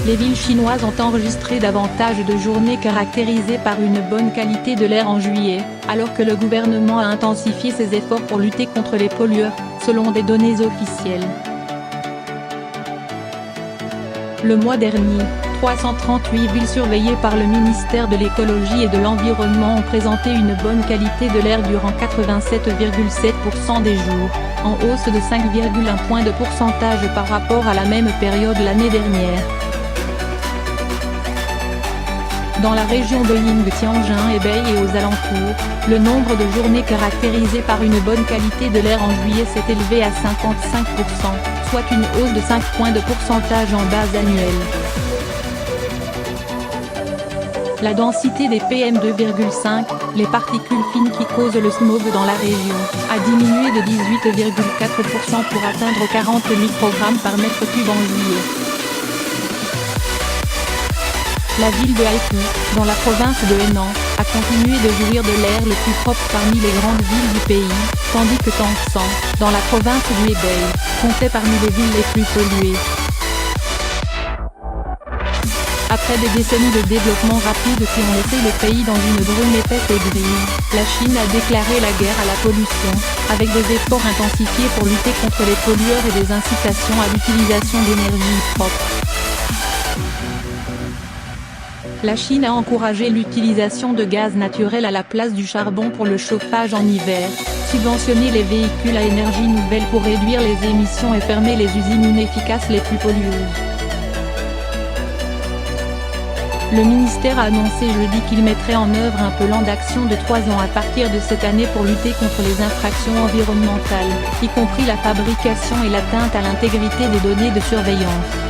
Les villes chinoises ont enregistré davantage de journées caractérisées par une bonne qualité de l'air en juillet, alors que le gouvernement a intensifié ses efforts pour lutter contre les pollueurs, selon des données officielles. Le mois dernier, 338 villes surveillées par le ministère de l'écologie et de l'environnement ont présenté une bonne qualité de l'air durant 87,7% des jours, en hausse de 5,1 points de pourcentage par rapport à la même période l'année dernière. Dans la région de Yingde, Tianjin, Hebei et aux alentours, le nombre de journées caractérisées par une bonne qualité de l'air en juillet s'est élevé à 55%, soit une hausse de 5 points de pourcentage en base annuelle. La densité des PM2,5, les particules fines qui causent le smog dans la région, a diminué de 18,4% pour atteindre 40 microgrammes par mètre cube en juillet. La ville de Haikou, dans la province de Henan, a continué de jouir de l'air le plus propre parmi les grandes villes du pays, tandis que Tangshan, dans la province du Hebei, comptait parmi les villes les plus polluées. Après des décennies de développement rapide qui ont laissé le pays dans une brume épaisse et grise, la Chine a déclaré la guerre à la pollution, avec des efforts intensifiés pour lutter contre les pollueurs et des incitations à l'utilisation d'énergies propres. La Chine a encouragé l'utilisation de gaz naturel à la place du charbon pour le chauffage en hiver, subventionné les véhicules à énergie nouvelle pour réduire les émissions et fermer les usines inefficaces les plus pollueuses. Le ministère a annoncé jeudi qu'il mettrait en œuvre un plan d'action de 3 ans à partir de cette année pour lutter contre les infractions environnementales, y compris la fabrication et l'atteinte à l'intégrité des données de surveillance.